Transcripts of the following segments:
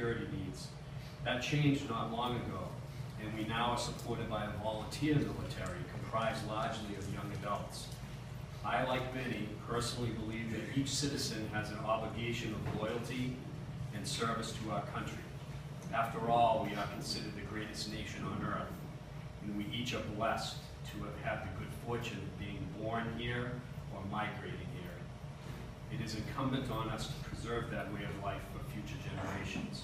security needs. That changed not long ago, and we now are supported by a volunteer military comprised largely of young adults. I, like many, personally believe that each citizen has an obligation of loyalty and service to our country. After all, we are considered the greatest nation on earth, and we each are blessed to have had the good fortune of being born here or migrating here. It is incumbent on us to preserve that way of life for future generations.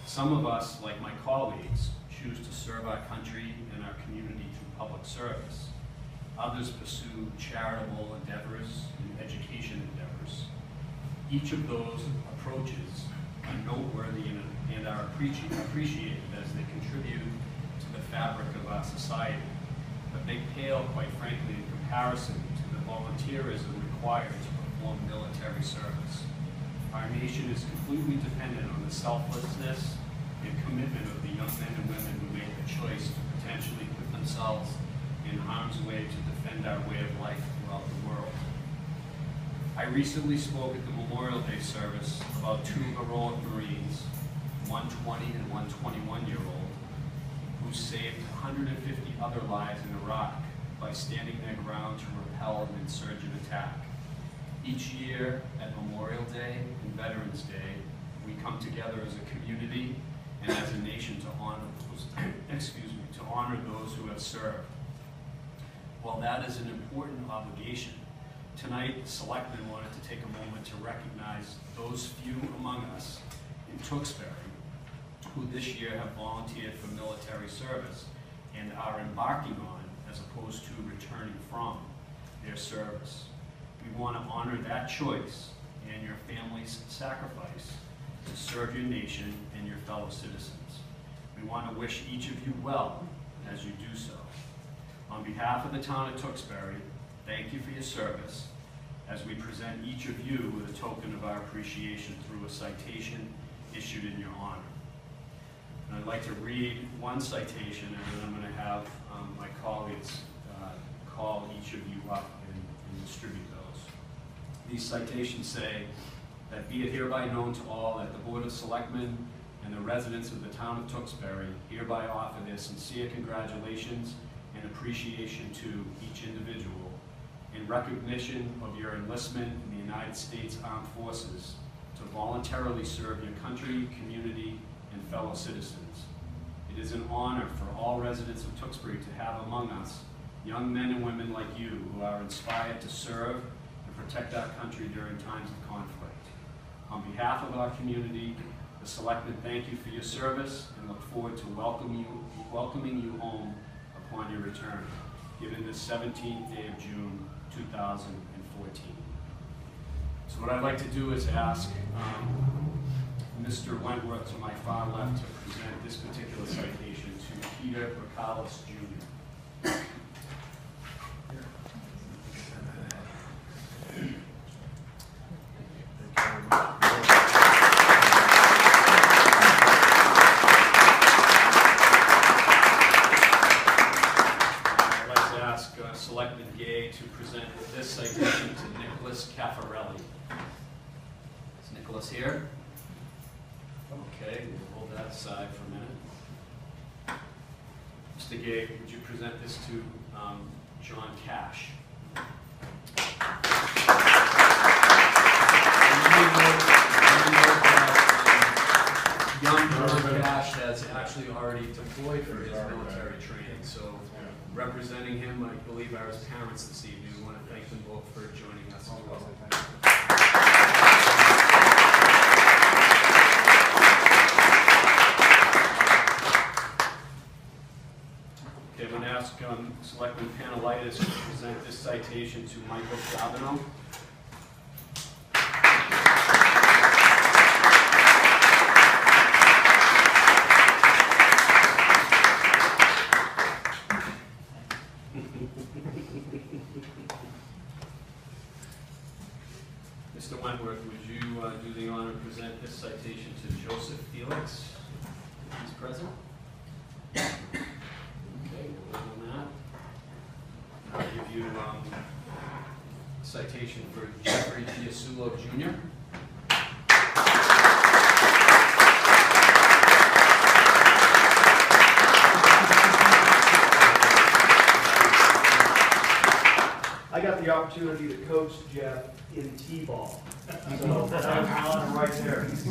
Some of us, like my colleagues, choose to serve our country and our community through public service. Others pursue charitable endeavors and education endeavors. Each of those approaches are noteworthy and are appreciated as they contribute to the fabric of our society, but they pale, quite frankly, in comparison to the volunteerism required to perform military service. Our nation is completely dependent on the selflessness and commitment of the young men and women who make the choice to potentially put themselves in harm's way to defend our way of life throughout the world. I recently spoke at the Memorial Day service about two heroic Marines, 120 and 121-year-old, who saved 150 other lives in Iraq by standing their ground to repel an insurgent attack. Each year at Memorial Day and Veterans Day, we come together as a community and as a nation to honor those, to honor those who have served. While that is an important obligation, tonight the Selectmen wanted to take a moment to recognize those few among us in Tewksbury who this year have volunteered for military service and are embarking on, as opposed to returning from, their service. We want to honor that choice and your family's sacrifice to serve your nation and your fellow citizens. We want to wish each of you well as you do so. On behalf of the town of Tewksbury, thank you for your service as we present each of you with a token of our appreciation through a citation issued in your honor. And I'd like to read one citation, and then I'm going to have my colleagues call each of you up and distribute those. These citations say that be it hereby known to all that the Board of Selectmen and the residents of the town of Tewksbury hereby offer their sincere congratulations and appreciation to each individual in recognition of your enlistment in the United States Armed Forces to voluntarily serve your country, community, and fellow citizens. It is an honor for all residents of Tewksbury to have among us young men and women like you who are inspired to serve and protect our country during times of conflict. On behalf of our community, the Selectmen thank you for your service and look forward to welcoming you home upon your return, given the 17th day of June, 2014. So what I'd like to do is ask Mr. Wentworth to my far left to present this particular citation to Peter Ricallis, Jr. Selectman Gay to present this citation to Nicholas Caffarelli. Is Nicholas here? Okay, we'll hold that aside for a minute. Mr. Gay, would you present this to John Cash? Young John Cash has actually already deployed for his military training, so representing him, I believe, are his parents this evening. We want to thank them both for joining us as well. Okay, I'm going to ask Selectman Panelitis to present this citation to Michael Chabino. Mr. Wentworth, would you do the honor to present this citation to Joseph Felix? He's present. Okay, we'll wait on that. I'll give you a citation for Jeffrey Giasulo, Jr. had the opportunity to coach Jeff in T-ball. So that was an honor right there. He's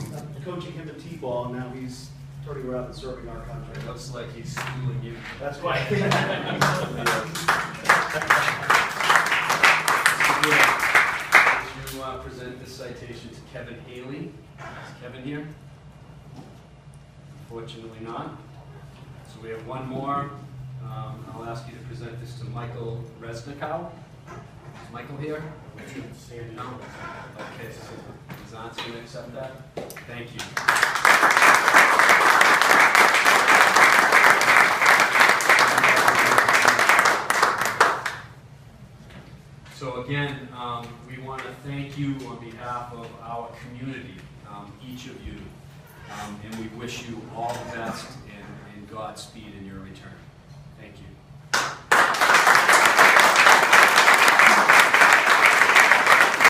coaching him in T-ball, and now he's turning around and serving our country. It looks like he's schooling you. That's why. Would you present this citation to Kevin Haley? Is Kevin here? Fortunately not. So we have one more. I'll ask you to present this to Michael Resnikow. Is Michael here? No? Okay, so is Auntie going to accept that? Thank you. So again, we want to thank you on behalf of our community, each of you, and we wish you all the best and Godspeed in your return.